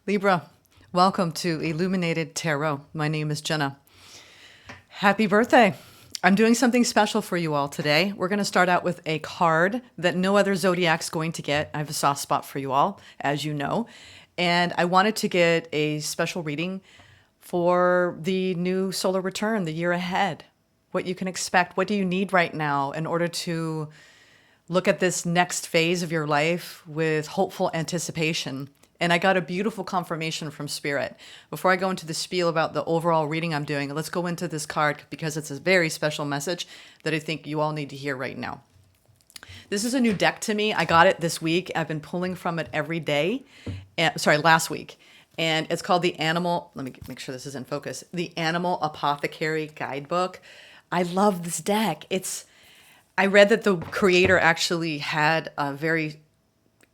Libra, welcome to Illuminated Tarot. My name is Jenna. Happy birthday. I'm doing something special for you all today. We're going to start out with a card that no other zodiac's going to get. I have a soft spot for you all, as you know. And I wanted to get a special reading for the new solar return, the year ahead. What you can expect. What do you need right now in order to look at this next phase of your life with hopeful anticipation? And I got a beautiful confirmation from Spirit. Before I go into the spiel about the overall reading I'm doing, let's go into this card because it's a very special message that I think you all need to hear right now. This is a new deck to me. I got it this week. I've been pulling from it every day. Last week. And it's called the Animal, let me make sure this is in focus, the Animal Apothecary Guidebook. I love this deck. I read that the creator actually had a very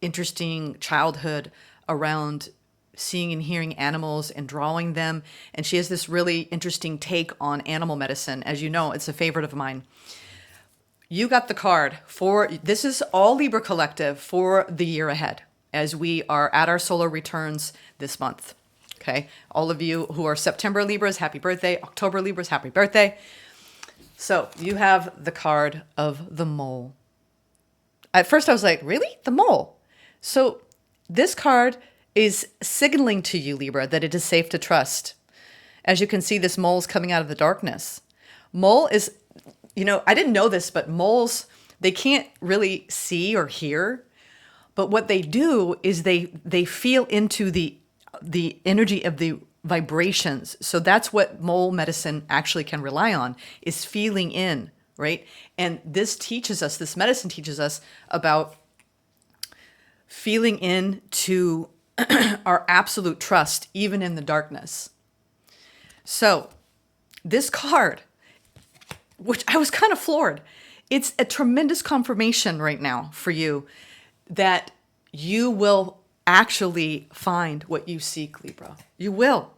interesting childhood around seeing and hearing animals and drawing them. And she has this really interesting take on animal medicine. As you know, it's a favorite of mine. You got the card for, this is all Libra Collective for the year ahead as we are at our solar returns this month. Okay. All of you who are September Libras, happy birthday. October Libras, happy birthday. So you have the card of the mole. At first I was like, really? The mole? So this card is signaling to you, Libra, that it is safe to trust. As you can see, this mole is coming out of the darkness. Mole is, I didn't know this, but moles, they can't really see or hear. But what they do is they feel into the energy of the vibrations. So that's what mole medicine actually can rely on, is feeling in, right? And this medicine teaches us about feeling into our absolute trust, even in the darkness. So this card, which I was kind of floored, it's a tremendous confirmation right now for you that you will actually find what you seek, Libra. You will.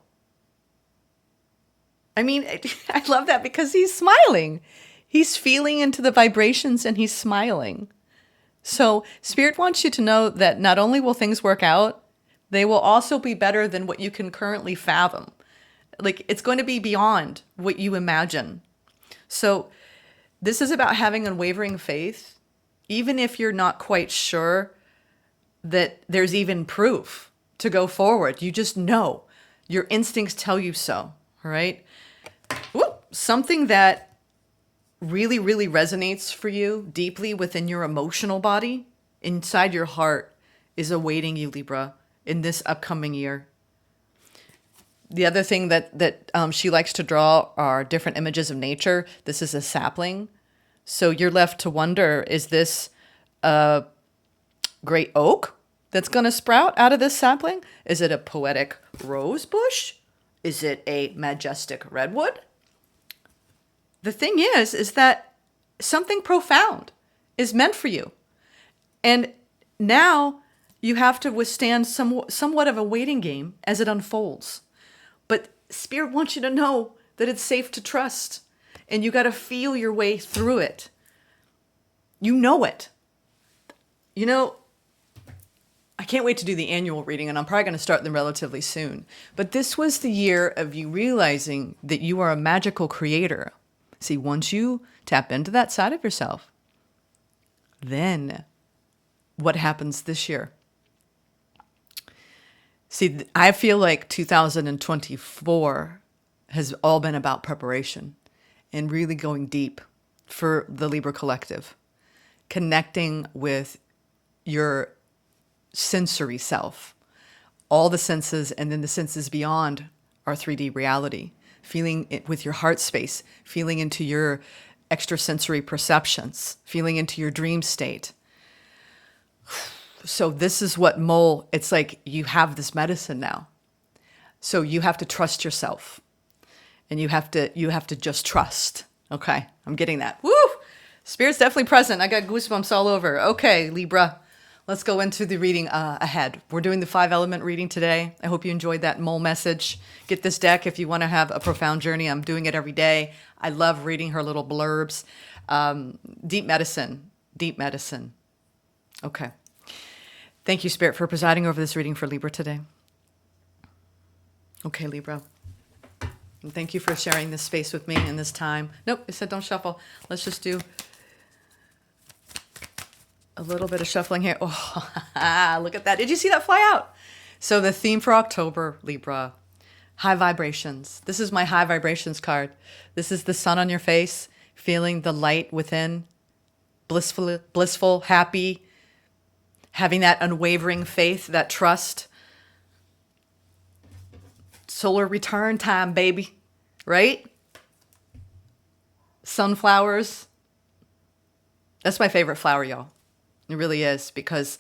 I mean, I love that because he's smiling. He's feeling into the vibrations and he's smiling. So Spirit wants you to know that not only will things work out, they will also be better than what you can currently fathom. Like, it's going to be beyond what you imagine. So this is about having unwavering faith, even if you're not quite sure that there's even proof to go forward. You just know. Your instincts tell you so, all right? Something that really, really resonates for you deeply within your emotional body, inside your heart, is awaiting you, Libra, in this upcoming year. The other thing that she likes to draw are different images of nature. This is a sapling. So you're left to wonder, is this a great oak that's going to sprout out of this sapling? Is it a poetic rose bush? Is it a majestic redwood? The thing is that something profound is meant for you. And now you have to withstand somewhat of a waiting game as it unfolds. But Spirit wants you to know that it's safe to trust. And you got to feel your way through it. You know it. I can't wait to do the annual reading, and I'm probably going to start them relatively soon. But this was the year of you realizing that you are a magical creator. See, once you tap into that side of yourself, then what happens this year? See, I feel like 2024 has all been about preparation and really going deep for the Libra Collective, connecting with your sensory self, all the senses, and then the senses beyond our 3D reality, feeling it with your heart space, feeling into your extrasensory perceptions, feeling into your dream state. So this is what mole, it's like you have this medicine now. So you have to trust yourself, and you have to just trust. Okay, I'm getting that. Woo! Spirit's definitely present. I got goosebumps all over. Okay, Libra, let's go into the reading ahead. We're doing the 5-element reading today. I hope you enjoyed that mole message. Get this deck if you want to have a profound journey. I'm doing it every day. I love reading her little blurbs. Deep medicine. Okay. Thank you, Spirit, for presiding over this reading for Libra today. Okay, Libra. And thank you for sharing this space with me in this time. Nope, it said don't shuffle. Let's just do a little bit of shuffling here. Oh, look at that. Did you see that fly out? So the theme for October, Libra, high vibrations. This is my high vibrations card. This is the sun on your face, feeling the light within, blissful, happy, having that unwavering faith, that trust. Solar return time, baby, right? Sunflowers. That's my favorite flower, y'all. It really is, because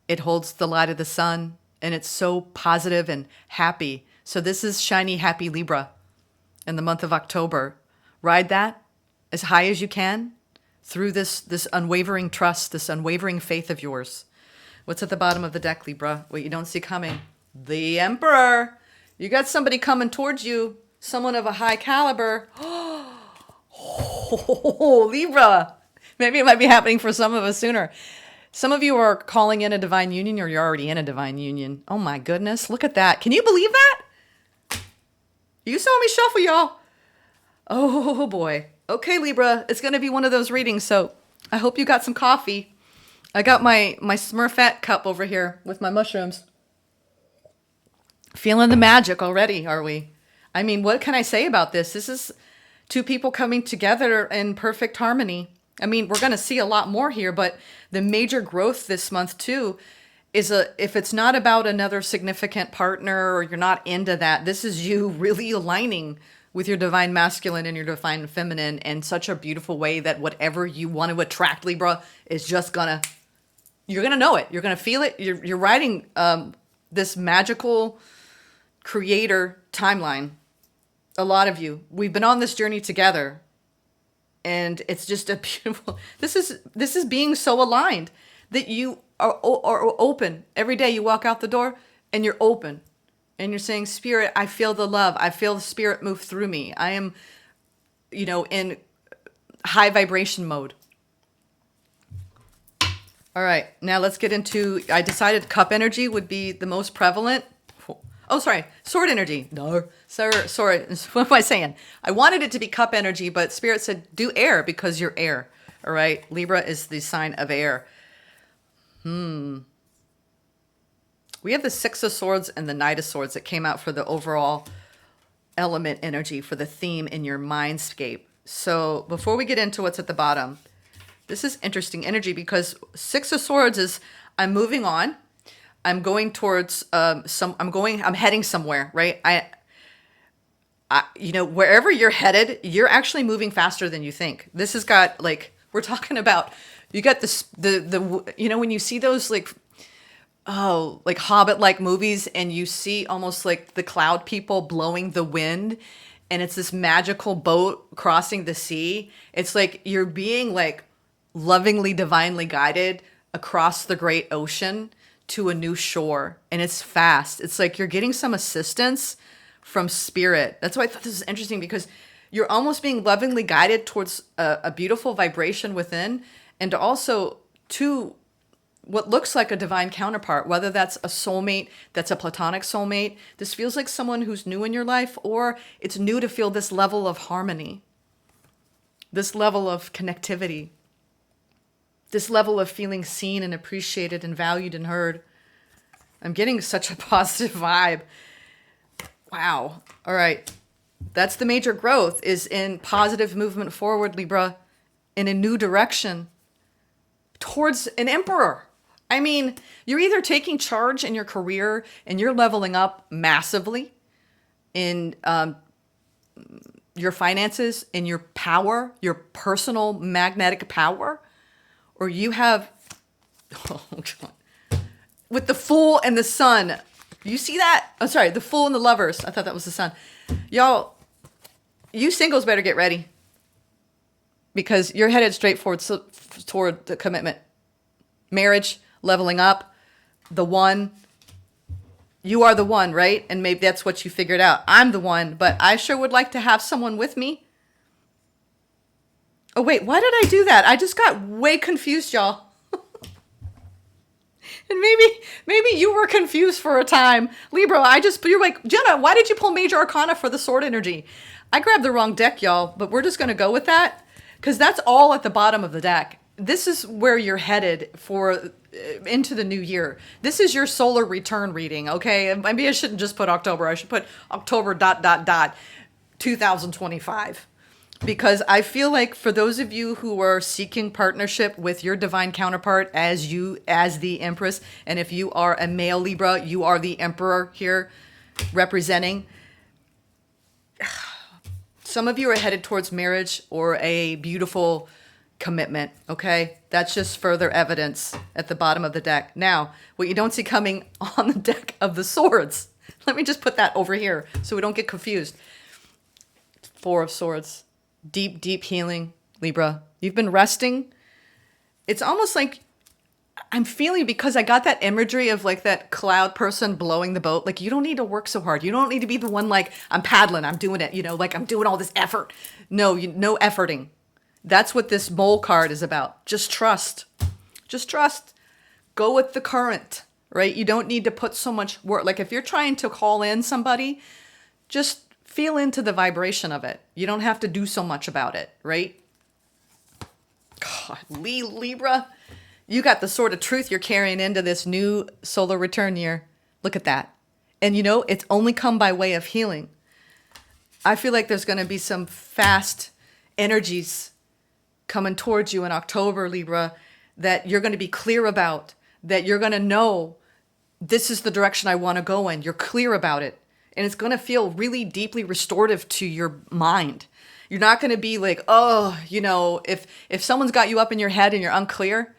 it holds the light of the sun and it's so positive and happy. So this is shiny, happy Libra in the month of October. Ride that as high as you can through this unwavering trust, this unwavering faith of yours. What's at the bottom of the deck, Libra? What you don't see coming? The Emperor. You got somebody coming towards you, someone of a high caliber. Oh, Libra. Maybe it might be happening for some of us sooner. Some of you are calling in a divine union, or you're already in a divine union. Oh my goodness, look at that. Can you believe that? You saw me shuffle, y'all. Oh boy. Okay, Libra, it's going to be one of those readings, so I hope you got some coffee. I got my Smurfette cup over here with my mushrooms. Feeling the magic already, are we? I mean, what can I say about this? This is two people coming together in perfect harmony. I mean, we're going to see a lot more here, but the major growth this month too is if it's not about another significant partner, or you're not into that, this is you really aligning with your divine masculine and your divine feminine in such a beautiful way that whatever you want to attract, Libra, is just you're going to know it. You're going to feel it. You're riding this magical creator timeline. A lot of you, we've been on this journey together. And it's just a beautiful, this is being so aligned that you are open. Every day you walk out the door and you're open and you're saying, Spirit, I feel the love. I feel the Spirit move through me. I am, in high vibration mode. All right, now let's get into, I decided cup energy would be the most prevalent. Oh, sorry, sword energy. No, sorry, what am I saying? I wanted it to be cup energy, but Spirit said do air because you're air. All right, Libra is the sign of air. We have the Six of Swords and the Knight of Swords that came out for the overall element energy, for the theme in your mindscape. So before we get into what's at the bottom, this is interesting energy because Six of Swords is I'm moving on. I'm going towards I'm heading somewhere, right? I wherever you're headed, you're actually moving faster than you think. This has got we're talking about, you got this, when you see those Hobbit-like movies and you see almost like the cloud people blowing the wind and it's this magical boat crossing the sea. It's like you're being lovingly, divinely guided across the great ocean to a new shore, and it's fast. It's like you're getting some assistance from Spirit. That's why I thought this was interesting, because you're almost being lovingly guided towards a beautiful vibration within, and also to what looks like a divine counterpart, whether that's a soulmate, that's a platonic soulmate. This feels like someone who's new in your life, or it's new to feel this level of harmony, this level of connectivity, this level of feeling seen and appreciated and valued and heard. I'm getting such a positive vibe. Wow. All right. That's the major growth, is in positive movement forward, Libra, in a new direction towards an emperor. I mean, you're either taking charge in your career and you're leveling up massively in your finances, in your power, your personal magnetic power, or you have, with the Fool and the Sun. You see that? I'm sorry, the Fool and the Lovers. I thought that was the Sun. Y'all, you singles better get ready, because you're headed straight forward toward the commitment. Marriage, leveling up, the one. You are the one, right? And maybe that's what you figured out. I'm the one, but I sure would like to have someone with me. Oh, wait, why did I do that? I just got way confused, y'all. And maybe you were confused for a time. Libra, you're like, Jenna, why did you pull Major Arcana for the sword energy? I grabbed the wrong deck, y'all, but we're just going to go with that because that's all at the bottom of the deck. This is where you're headed for into the new year. This is your solar return reading, okay? Maybe I shouldn't just put October. I should put October ... 2025. Because I feel like for those of you who are seeking partnership with your divine counterpart as the Empress, and if you are a male Libra, you are the Emperor here representing. Some of you are headed towards marriage or a beautiful commitment, okay? That's just further evidence at the bottom of the deck. Now, what you don't see coming on the deck of the swords, let me just put that over here so we don't get confused. Four of Swords. Deep, deep healing, Libra. You've been resting. It's almost like I'm feeling, because I got that imagery of like that cloud person blowing the boat. Like, you don't need to work so hard. You don't need to be the one like, I'm paddling, I'm doing it, like I'm doing all this effort. No, no efforting. That's what this mole card is about. Just trust. Just trust. Go with the current, right? You don't need to put so much work. Like if you're trying to call in somebody, just feel into the vibration of it. You don't have to do so much about it, right? God, Libra, you got the sword of truth you're carrying into this new solar return year. Look at that. And it's only come by way of healing. I feel like there's going to be some fast energies coming towards you in October, Libra, that you're going to be clear about, that you're going to know this is the direction I want to go in. You're clear about it. And it's going to feel really deeply restorative to your mind. You're not going to be like, oh, if someone's got you up in your head and you're unclear,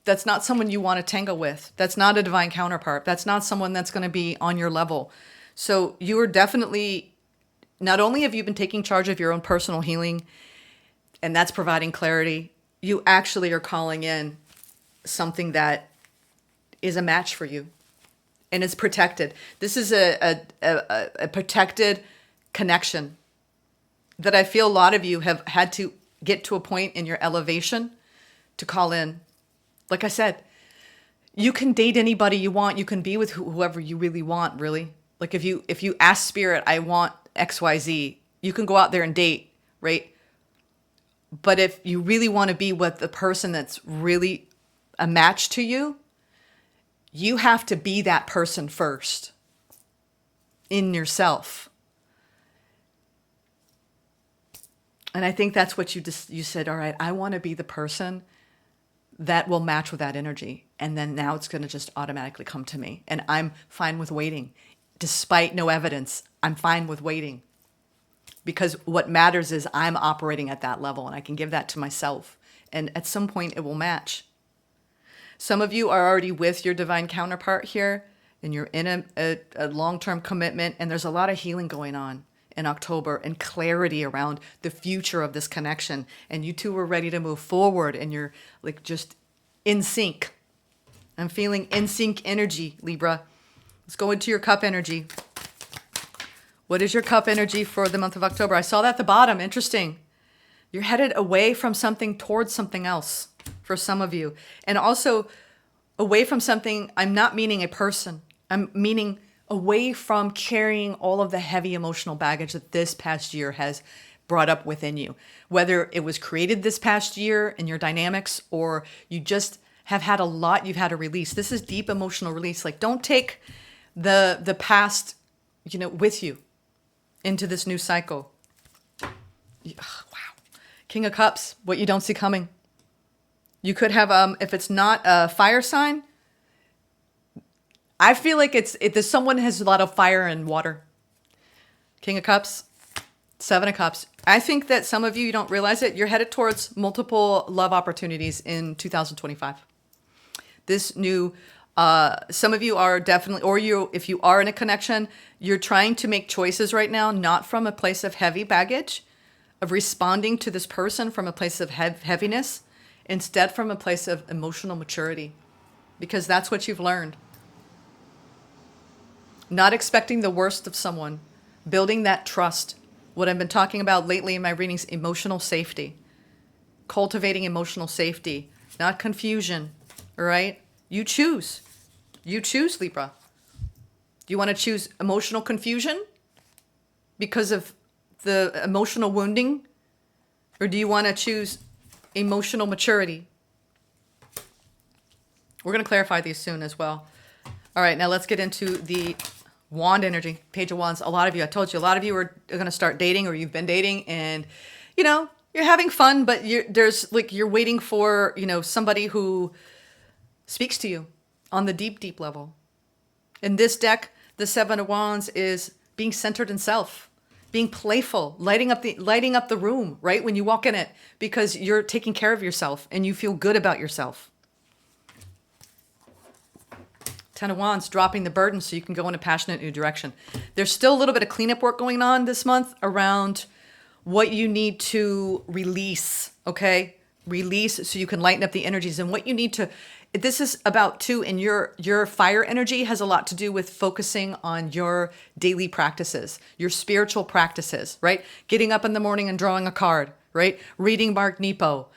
that's not someone you want to tangle with. That's not a divine counterpart. That's not someone that's going to be on your level. So you are definitely, not only have you been taking charge of your own personal healing, and that's providing clarity, you actually are calling in something that is a match for you. And it's protected. This is a protected connection that I feel a lot of you have had to get to a point in your elevation to call in. Like I said, you can date anybody you want. You can be with whoever you really want, really. Like if you ask Spirit, I want XYZ, you can go out there and date, right? But if you really want to be with the person that's really a match to you, you have to be that person first in yourself. And I think that's what you said, all right, I want to be the person that will match with that energy. And then now it's going to just automatically come to me. And I'm fine with waiting. Despite no evidence, I'm fine with waiting. Because what matters is I'm operating at that level and I can give that to myself. And at some point it will match. Some of you are already with your divine counterpart here, and you're in a long-term commitment, and there's a lot of healing going on in October and clarity around the future of this connection. And you two are ready to move forward, and you're like just in sync. I'm feeling in sync energy, Libra. Let's go into your cup energy. What is your cup energy for the month of October? I saw that at the bottom. Interesting. You're headed away from something towards something else. For some of you. And also away from something, I'm not meaning a person. I'm meaning away from carrying all of the heavy emotional baggage that this past year has brought up within you. Whether it was created this past year in your dynamics, or you just have had a lot you've had to release. This is deep emotional release. Like, don't take the past, with you into this new cycle. Wow. King of Cups, what you don't see coming. You could have, if it's not a fire sign, I feel like there's someone has a lot of fire and water. King of Cups, Seven of Cups. I think that some of you don't realize it. You're headed towards multiple love opportunities in 2025. This new, some of you are definitely, or if you are in a connection, you're trying to make choices right now, not from a place of heavy baggage, of responding to this person from a place of heaviness, instead from a place of emotional maturity, because that's what you've learned. Not expecting the worst of someone, building that trust. What I've been talking about lately in my readings, emotional safety, cultivating emotional safety, not confusion, all right? You choose. You choose, Libra. Do you want to choose emotional confusion because of the emotional wounding? Or do you want to choose emotional maturity? We're going to clarify these soon as well. All right, now let's get into the wand energy, Page of Wands. A lot of you, I told you, a lot of you are going to start dating, or you've been dating, and you're having fun, but you're waiting for, somebody who speaks to you on the deep, deep level. In this deck, the Seven of Wands is being centered in self, being playful, lighting up the room, right? When you walk in it, because you're taking care of yourself and you feel good about yourself. Ten of Wands, dropping the burden so you can go in a passionate new direction. There's still a little bit of cleanup work going on this month around what you need to release, okay? Release so you can lighten up the energies, and what you need to, this is about too, and your fire energy has a lot to do with focusing on your daily practices, your spiritual practices, right? Getting up in the morning and drawing a card, right? Reading Mark Nepo,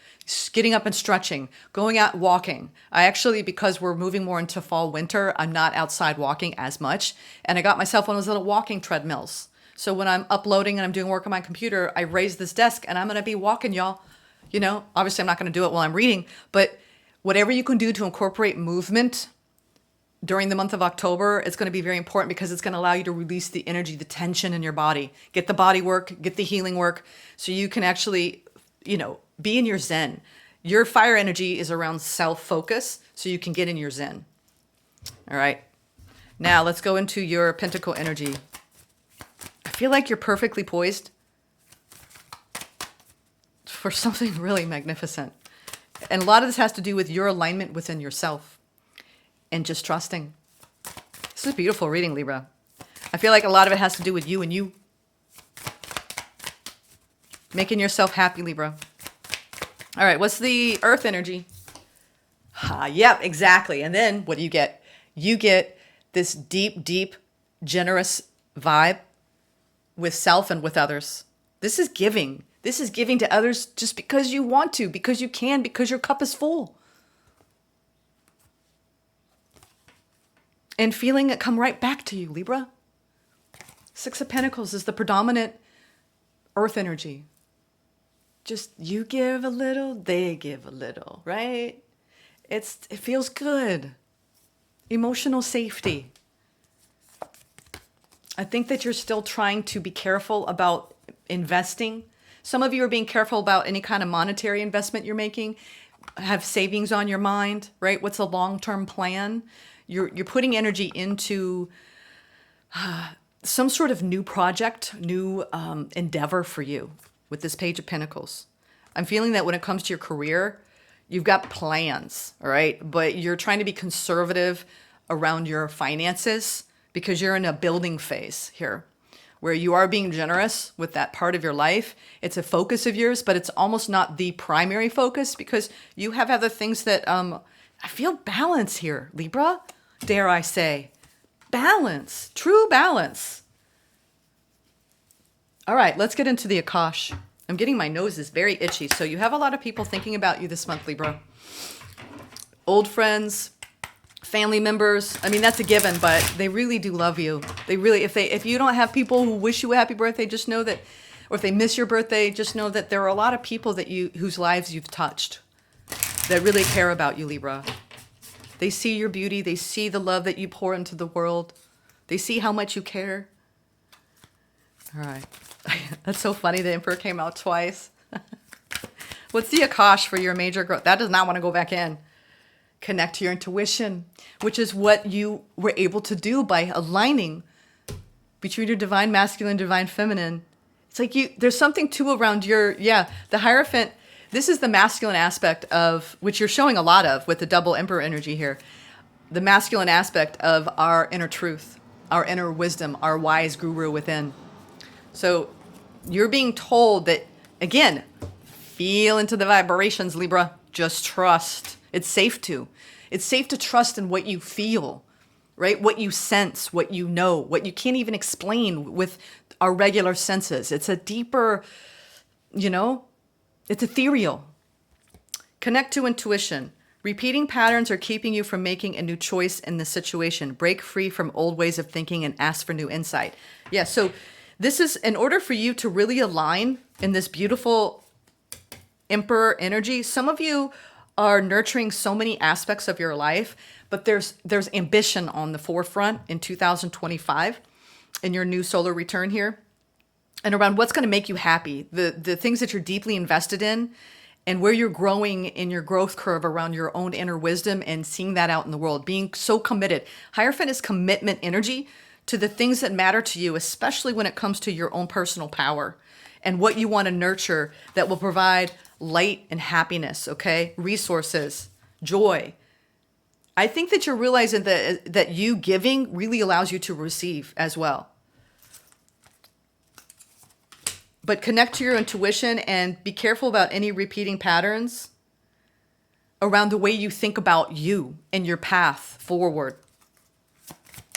getting up and stretching, going out walking. I actually, because we're moving more into fall, winter, I'm not outside walking as much. And I got myself one of those little walking treadmills. So when I'm uploading and I'm doing work on my computer, I raise this desk and I'm going to be walking, y'all. Obviously I'm not going to do it while I'm reading, but whatever you can do to incorporate movement during the month of October, it's going to be very important, because it's going to allow you to release the energy, the tension in your body, get the body work, get the healing work, so you can actually, be in your zen. Your fire energy is around self-focus, so you can get in your zen. All right. Now let's go into your pentacle energy. I feel like you're perfectly poised for something really magnificent. And a lot of this has to do with your alignment within yourself and just trusting. This is beautiful reading, Libra. I feel like a lot of it has to do with you and you. Making yourself happy, Libra. All right, what's the earth energy? Yep, exactly. And then what do you get? You get this deep, deep, generous vibe with self and with others. This is giving. This is giving to others just because you want to, because you can, because your cup is full. And feeling it come right back to you, Libra. Six of Pentacles is the predominant earth energy. Just you give a little, they give a little, right? It feels good. Emotional safety. I think that you're still trying to be careful about investing. Some of you are being careful about any kind of monetary investment you're making. Have savings on your mind, right? What's a long-term plan? You're putting energy into some sort of new project, new endeavor for you with this Page of Pentacles. I'm feeling that when it comes to your career, you've got plans, all right? But you're trying to be conservative around your finances because you're in a building phase here where you are being generous with that part of your life. It's a focus of yours, but it's almost not the primary focus because you have other things that I feel balance here, Libra, dare I say. Balance, true balance. All right, let's get into the Akash. I'm getting my nose is very itchy. So you have a lot of people thinking about you this month, Libra. Old friends, family members. I mean, that's a given, but they really do love you. They really, if you don't have people who wish you a happy birthday, just know that, or if they miss your birthday, just know that there are a lot of people whose lives you've touched that really care about you, Libra. They see your beauty. They see the love that you pour into the world. They see how much you care. All right. That's so funny. The Emperor came out twice. What's the Akash for your major growth? That does not want to go back in. Connect to your intuition, which is what you were able to do by aligning between your divine masculine and divine feminine. It's like there's something too around the Hierophant. This is the masculine aspect of, which you're showing a lot of with the double Emperor energy here. The masculine aspect of our inner truth, our inner wisdom, our wise guru within. So you're being told that, again, feel into the vibrations, Libra. Just trust. It's safe to. It's safe to trust in what you feel, right? What you sense, what you know, what you can't even explain with our regular senses. It's a deeper, it's ethereal. Connect to intuition. Repeating patterns are keeping you from making a new choice in this situation. Break free from old ways of thinking and ask for new insight. Yeah, so this is in order for you to really align in this beautiful Emperor energy. Some of you are nurturing so many aspects of your life, but there's ambition on the forefront in 2025 in your new solar return here, and around what's going to make you happy, the things that you're deeply invested in, and where you're growing in your growth curve around your own inner wisdom and seeing that out in the world, being so committed. Hierophant is commitment energy to the things that matter to you, especially when it comes to your own personal power and what you want to nurture that will provide light and happiness, okay? Resources, joy. I think that you're realizing that you giving really allows you to receive as well. But connect to your intuition and be careful about any repeating patterns around the way you think about you and your path forward.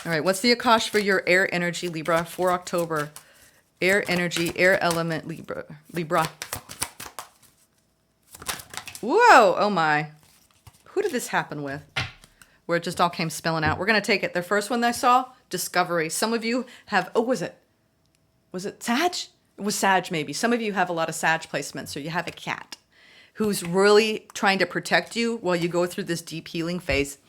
All right, what's the Akash for your air energy, Libra, for October? Air energy, air element, Libra. Whoa, oh my. Who did this happen with? Where it just all came spilling out. We're going to take it. The first one I saw, Discovery. Some of you have, was it Sag? It was Sag maybe. Some of you have a lot of Sag placements. So you have a cat who's really trying to protect you while you go through this deep healing phase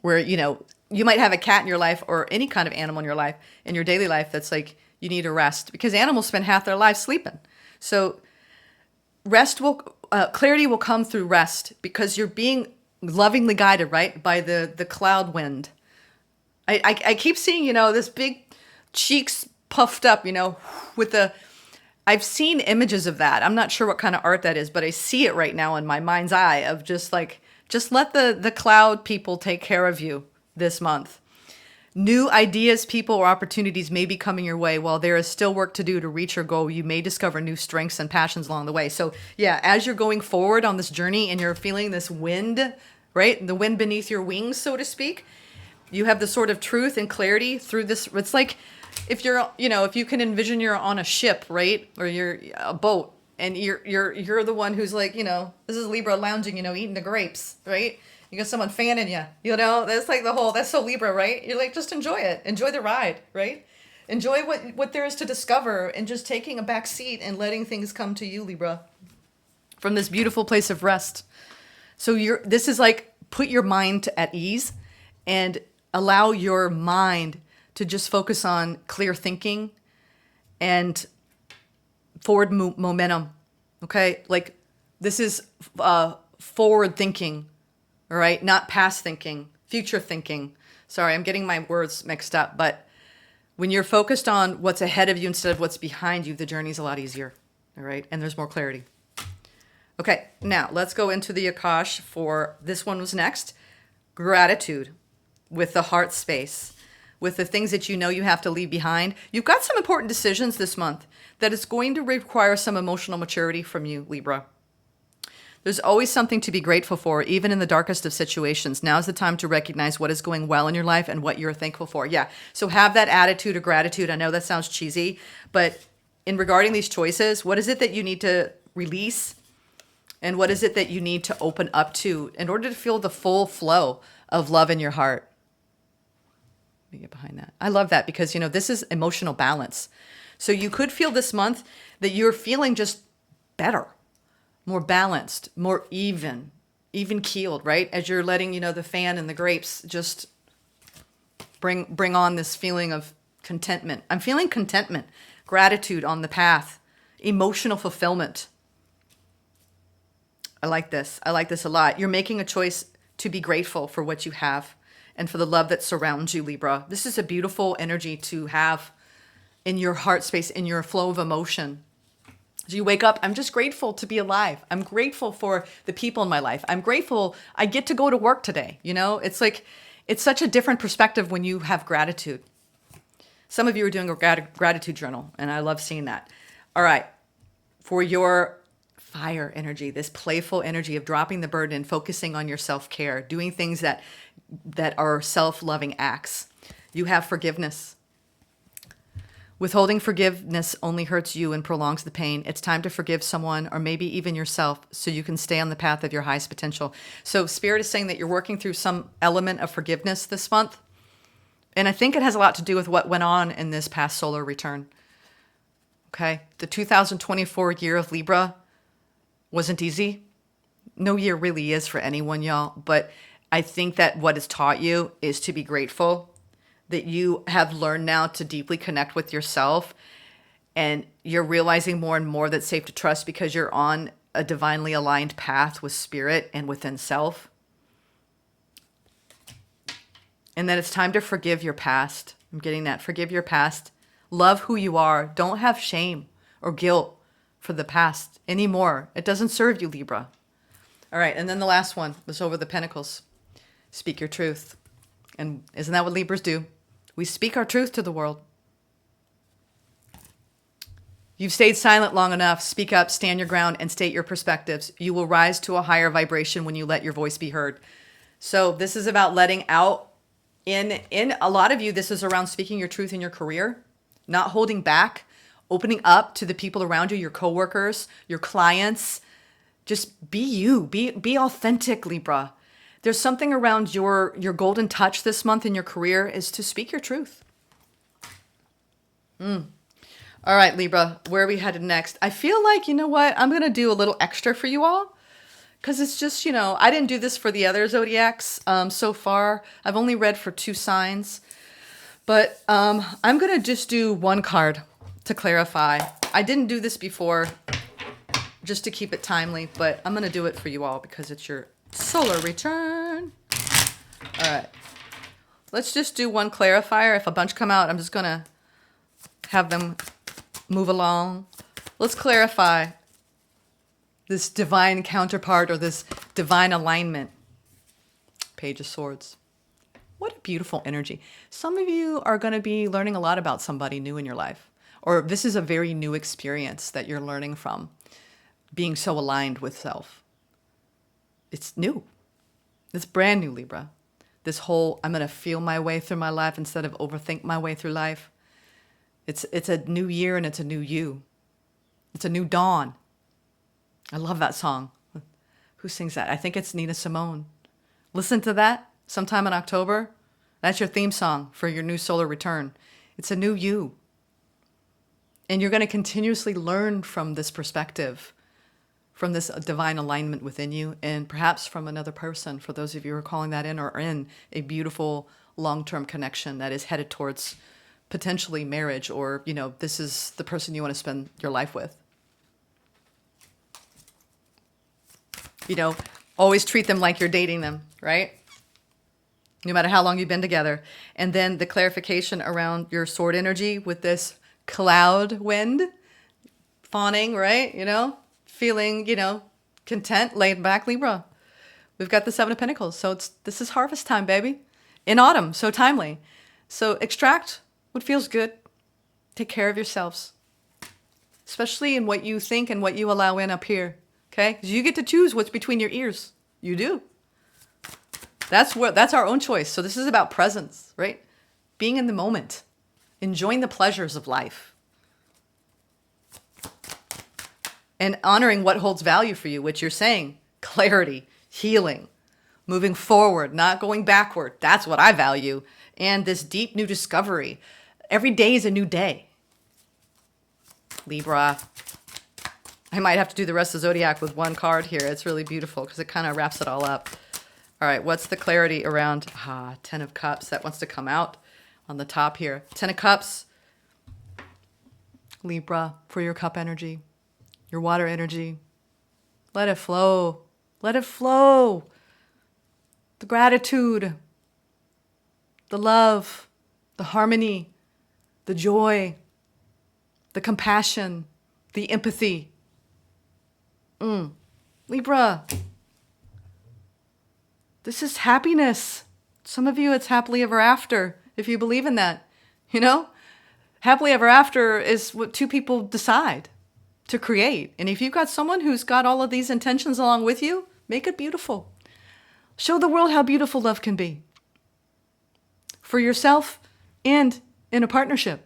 where, you might have a cat in your life or any kind of animal in your life, in your daily life, that's like, you need a rest because animals spend half their lives sleeping. So clarity will come through rest because you're being lovingly guided, right? By the cloud wind. I keep seeing, this big cheeks puffed up, I've seen images of that. I'm not sure what kind of art that is, but I see it right now in my mind's eye of just let the cloud people take care of you this month. New ideas, people, or opportunities may be coming your way. While there is still work to do to reach your goal, you may discover new strengths and passions along the way. So yeah, as you're going forward on this journey and you're feeling this wind, right? The wind beneath your wings, so to speak, you have the sort of truth and clarity through this. It's like if you're, if you can envision you're on a ship, right? Or you're a boat and you're the one who's like, this is Libra lounging, eating the grapes, right? You got someone fanning you, that's like that's so Libra, right? You're like, just enjoy it. Enjoy the ride, right? Enjoy what there is to discover and just taking a back seat and letting things come to you, Libra, from this beautiful place of rest. So this is like, put your mind at ease and allow your mind to just focus on clear thinking and forward momentum, okay? Like this is forward thinking. All right, not past thinking, future thinking. Sorry, I'm getting my words mixed up. But when you're focused on what's ahead of you instead of what's behind you, the journey's a lot easier. All right, and there's more clarity. Okay, now let's go into the Akash for this one was next. Gratitude with the heart space, with the things that you have to leave behind. You've got some important decisions this month that is going to require some emotional maturity from you, Libra. There's always something to be grateful for, even in the darkest of situations. Now's the time to recognize what is going well in your life and what you're thankful for. Yeah, so have that attitude of gratitude. I know that sounds cheesy, but in regarding these choices, what is it that you need to release? And what is it that you need to open up to in order to feel the full flow of love in your heart? Let me get behind that. I love that because, this is emotional balance. So you could feel this month that you're feeling just better, more balanced, more even keeled, right? As you're letting, the fan and the grapes just bring on this feeling of contentment. I'm feeling contentment, gratitude on the path, emotional fulfillment. I like this. I like this a lot. You're making a choice to be grateful for what you have and for the love that surrounds you, Libra. This is a beautiful energy to have in your heart space, in your flow of emotion. As you wake up, I'm just grateful to be alive. I'm grateful for the people in my life. I'm grateful I get to go to work today. It's like, it's such a different perspective when you have gratitude. Some of you are doing a gratitude journal, and I love seeing that. All right. For your fire energy, this playful energy of dropping the burden and focusing on your self-care, doing things that are self-loving acts. You have forgiveness. Withholding forgiveness only hurts you and prolongs the pain. It's time to forgive someone or maybe even yourself so you can stay on the path of your highest potential. So Spirit is saying that you're working through some element of forgiveness this month. And I think it has a lot to do with what went on in this past solar return. Okay? The 2024 year of Libra wasn't easy. No year really is for anyone, y'all. But I think that what it's taught you is to be grateful that you have learned now to deeply connect with yourself, and you're realizing more and more that's safe to trust because you're on a divinely aligned path with spirit and within self. And that it's time to forgive your past. I'm getting that. Forgive your past. Love who you are. Don't have shame or guilt for the past anymore. It doesn't serve you, Libra. All right, and then the last one was over the Pentacles. Speak your truth. And isn't that what Libras do? We speak our truth to the world. You've stayed silent long enough. Speak up, stand your ground, and state your perspectives. You will rise to a higher vibration when you let your voice be heard. So this is about letting out. In a lot of you, this is around speaking your truth in your career, not holding back, opening up to the people around you, your coworkers, your clients. Just be you. Be authentic, Libra. There's something around your golden touch this month in your career is to speak your truth. All right, Libra, where are we headed next? I feel like, you know what? I'm going to do a little extra for you all because it's just, I didn't do this for the other zodiacs so far. I've only read for 2 signs, but I'm going to just do one card to clarify. I didn't do this before just to keep it timely, but I'm going to do it for you all because it's your solar return. All right. Let's just do one clarifier. If a bunch come out, I'm just going to have them move along. Let's clarify this divine counterpart or this divine alignment. Page of Swords. What a beautiful energy. Some of you are going to be learning a lot about somebody new in your life. Or this is a very new experience that you're learning from. Being so aligned with self. It's new. It's brand new, Libra. This whole, I'm going to feel my way through my life instead of overthink my way through life. It's a new year and it's a new you. It's a new dawn. I love that song. Who sings that? I think it's Nina Simone. Listen to that sometime in October. That's your theme song for your new solar return. It's a new you. And you're going to continuously learn from this perspective, from this divine alignment within you, and perhaps from another person, for those of you who are calling that in or are in a beautiful long-term connection that is headed towards potentially marriage, or, this is the person you want to spend your life with. Always treat them like you're dating them, right? No matter how long you've been together. And then the clarification around your sword energy with this cloud wind, fawning, right? Feeling, content, laid back, Libra. We've got the 7 of Pentacles. So this is harvest time, baby. In autumn, so timely. So extract what feels good. Take care of yourselves. Especially in what you think and what you allow in up here. Okay? Because you get to choose what's between your ears. You do. That's our own choice. So this is about presence, right? Being in the moment. Enjoying the pleasures of life. And honoring what holds value for you, which you're saying, clarity, healing, moving forward, not going backward. That's what I value. And this deep new discovery. Every day is a new day. Libra. I might have to do the rest of the zodiac with one card here. It's really beautiful because it kind of wraps it all up. All right, what's the clarity around 10 of Cups? That wants to come out on the top here. 10 of Cups. Libra, for your cup energy. Your water energy. Let it flow. Let it flow. The gratitude. The love. The harmony. The joy. The compassion. The empathy. Libra. This is happiness. Some of you, it's happily ever after, if you believe in that. Happily ever after is what 2 people decide to create. And if you've got someone who's got all of these intentions along with you, make it beautiful. Show the world how beautiful love can be. For yourself and in a partnership.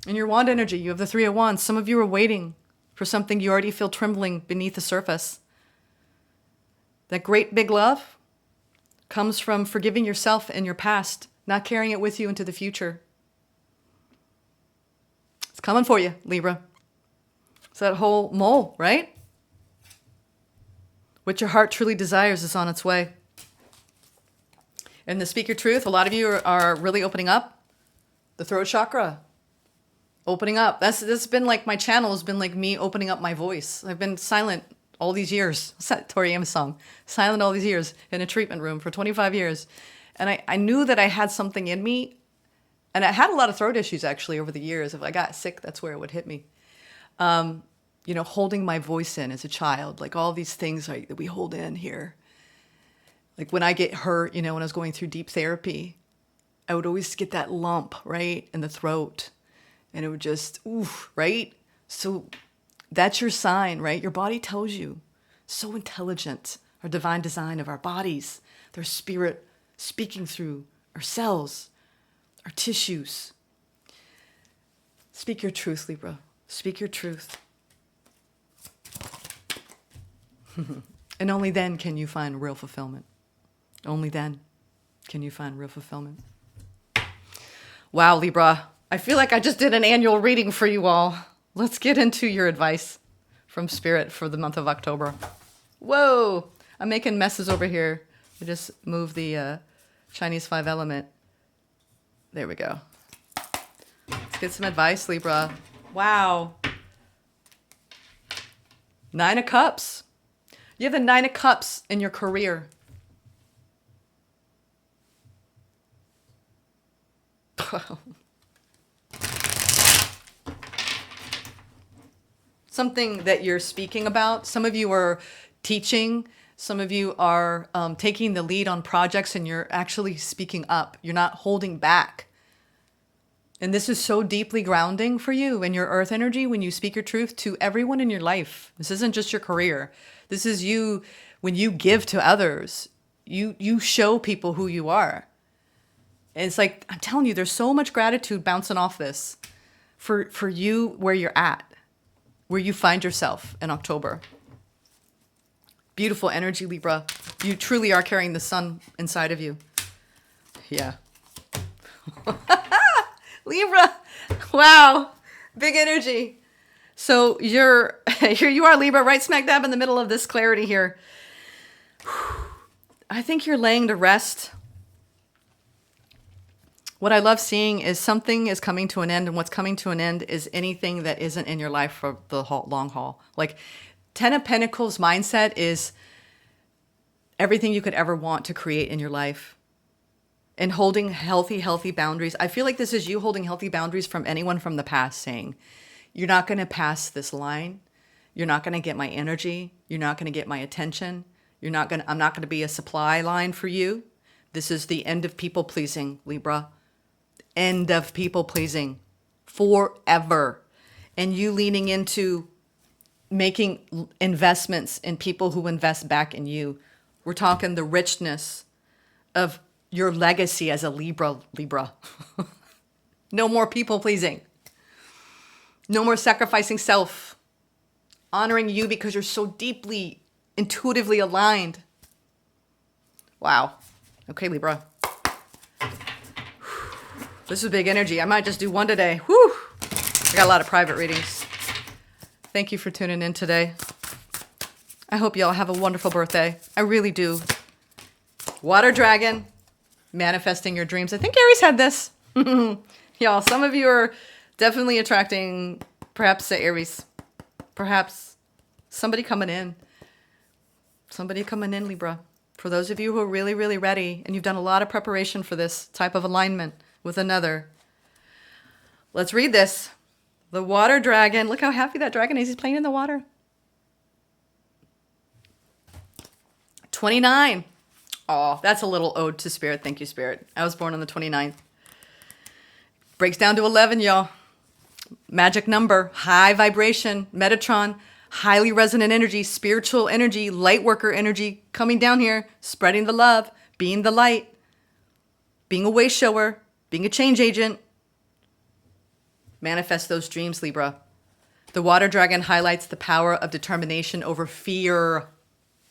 In your wand energy, you have the Three of Wands. Some of you are waiting for something you already feel trembling beneath the surface. That great big love comes from forgiving yourself and your past, not carrying it with you into the future. It's coming for you, Libra. It's that whole mole, right? What your heart truly desires is on its way. And to speak your truth, a lot of you are really opening up. The throat chakra, opening up. That's been like my channel has been like me opening up my voice. I've been silent all these years. What's that Tori Amos song? Silent all these years in a treatment room for 25 years. And I knew that I had something in me. And I had a lot of throat issues actually over the years. If I got sick, that's where it would hit me. Holding my voice in as a child, like all these things that we hold in here. Like when I get hurt, when I was going through deep therapy, I would always get that lump, right, in the throat. And it would just, oof, right? So that's your sign, right? Your body tells you. So intelligent, our divine design of our bodies, their spirit speaking through our cells, our tissues. Speak your truth, Libra. Speak your truth. And only then can you find real fulfillment. Only then can you find real fulfillment. Wow, Libra. I feel like I just did an annual reading for you all. Let's get into your advice from Spirit for the month of October. Whoa, I'm making messes over here. I just moved the Chinese 5 element. There we go. Let's get some advice, Libra. Wow. 9 of Cups. You have the 9 of Cups in your career. Something that you're speaking about. Some of you are teaching. Some of you are taking the lead on projects and you're actually speaking up. You're not holding back. And this is so deeply grounding for you and your earth energy when you speak your truth to everyone in your life. This isn't just your career. This is you when you give to others. You show people who you are. And it's like, I'm telling you, there's so much gratitude bouncing off this for you where you're at, where you find yourself in October. Beautiful energy, Libra. You truly are carrying the sun inside of you. Yeah. Libra. Wow. Big energy. So here you are, Libra, right smack dab in the middle of this clarity here. I think you're laying to rest. What I love seeing is something is coming to an end, and what's coming to an end is anything that isn't in your life for the long haul. Like 10 of Pentacles mindset is everything you could ever want to create in your life. And holding healthy boundaries. I feel like this is you holding healthy boundaries from anyone from the past saying, you're not going to pass this line. You're not going to get my energy. You're not going to get my attention. I'm not going to be a supply line for you. This is the end of people pleasing, Libra. End of people pleasing forever. And you leaning into making investments in people who invest back in you. We're talking the richness of your legacy as a Libra. No more people pleasing. No more sacrificing self. Honoring you because you're so deeply, intuitively aligned. Wow. Okay, Libra. This is big energy. I might just do one today. Whew. I got a lot of private readings. Thank you for tuning in today. I hope y'all have a wonderful birthday. I really do. Water Dragon. Manifesting your dreams. I think Aries had this. Y'all, some of you are definitely attracting perhaps the Aries. Perhaps somebody coming in. Somebody coming in, Libra. For those of you who are really, really ready and you've done a lot of preparation for this type of alignment with another. Let's read this. The Water Dragon. Look how happy that dragon is. He's playing in the water. 29. Oh, that's a little ode to Spirit. Thank you, Spirit. I was born on the 29th. Breaks down to 11, y'all. Magic number, high vibration, Metatron, highly resonant energy, spiritual energy, light worker energy coming down here, spreading the love, being the light, being a way shower, being a change agent. Manifest those dreams, Libra. The water dragon highlights the power of determination over fear.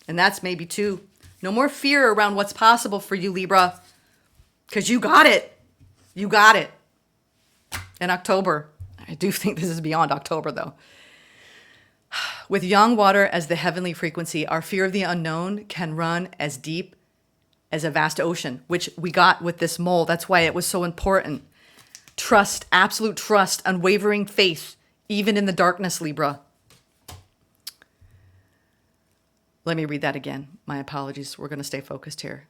And that's maybe too. No more fear around what's possible for you, Libra. Because you got it. You got it. In October. I do think this is beyond October, though. With yang water as the heavenly frequency, our fear of the unknown can run as deep as a vast ocean, which we got with this mole. That's why it was so important. Trust, absolute trust, unwavering faith, even in the darkness, Libra. Let me read that again. My apologies. We're going to stay focused here.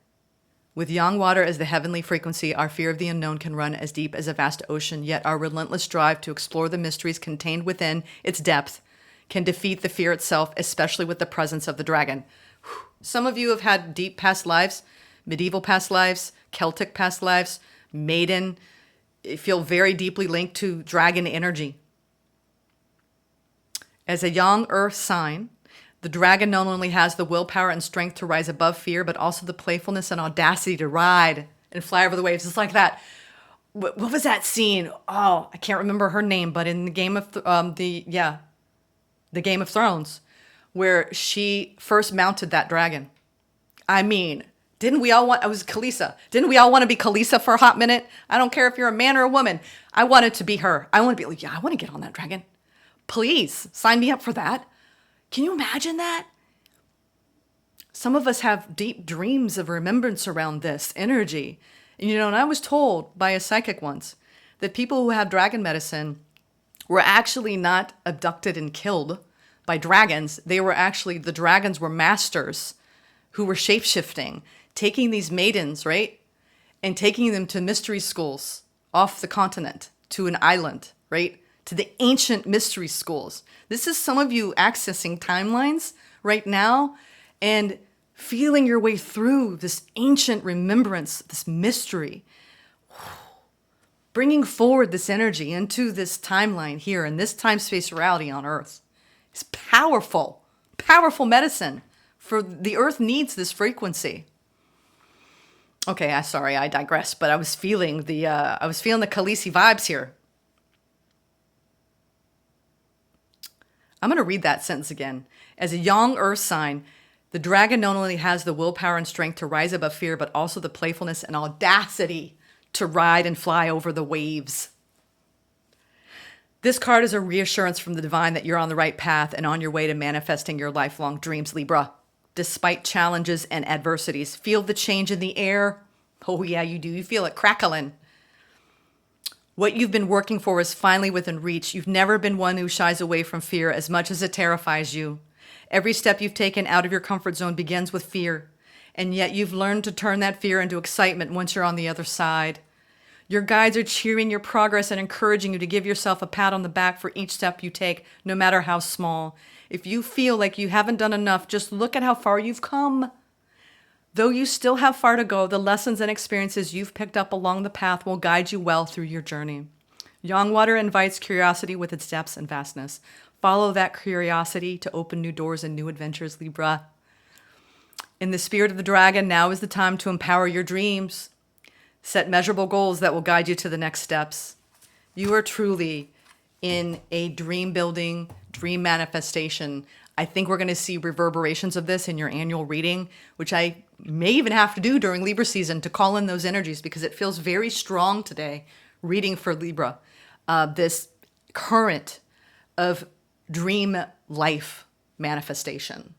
With yang water as the heavenly frequency, our fear of the unknown can run as deep as a vast ocean, yet our relentless drive to explore the mysteries contained within its depth can defeat the fear itself, especially with the presence of the dragon. Some of you have had deep past lives, medieval past lives, Celtic past lives, maiden, feel very deeply linked to dragon energy. As a yang earth sign, the dragon not only has the willpower and strength to rise above fear, but also the playfulness and audacity to ride and fly over the waves. It's like that. What was that scene? Oh, I can't remember her name, but in the Game of the Game of Thrones, where she first mounted that dragon. I mean, didn't we all want? I was Khaleesi. Didn't we all want to be Khaleesi for a hot minute? I don't care if you're a man or a woman. I wanted to be her. I want to be like, yeah, I want to get on that dragon. Please sign me up for that. Can you imagine that? Some of us have deep dreams of remembrance around this energy. And, and I was told by a psychic once that people who have dragon medicine were actually not abducted and killed by dragons. They were actually, the dragons were masters who were shape-shifting, taking these maidens, right? And taking them to mystery schools off the continent, to an island, right? To the ancient mystery schools. This is some of you accessing timelines right now and feeling your way through this ancient remembrance, this mystery. Bringing forward this energy into this timeline here in this time-space reality on Earth is powerful, powerful medicine. For the Earth needs this frequency. Okay, sorry, I digress, but I was feeling the Khaleesi vibes here. I'm going to read that sentence again. As a yang earth sign, the dragon not only has the willpower and strength to rise above fear, but also the playfulness and audacity to ride and fly over the waves. This card is a reassurance from the divine that you're on the right path and on your way to manifesting your lifelong dreams, Libra. Despite challenges and adversities, feel the change in the air. Oh yeah, you do. You feel it crackling. What you've been working for is finally within reach. You've never been one who shies away from fear as much as it terrifies you. Every step you've taken out of your comfort zone begins with fear, and yet you've learned to turn that fear into excitement once you're on the other side. Your guides are cheering your progress and encouraging you to give yourself a pat on the back for each step you take, no matter how small. If you feel like you haven't done enough, just look at how far you've come. Though you still have far to go, the lessons and experiences you've picked up along the path will guide you well through your journey. Yang water invites curiosity with its depths and vastness. Follow that curiosity to open new doors and new adventures, Libra. In the spirit of the dragon, now is the time to empower your dreams. Set measurable goals that will guide you to the next steps. You are truly in a dream building, dream manifestation. I think we're going to see reverberations of this in your annual reading, which I may even have to do during Libra season to call in those energies because it feels very strong today, reading for Libra. This current of dream life manifestation.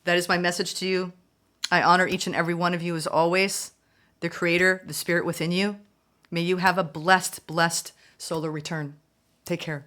That is my message to you. I honor each and every one of you as always. The creator, the spirit within you. May you have a blessed, blessed solar return. Take care.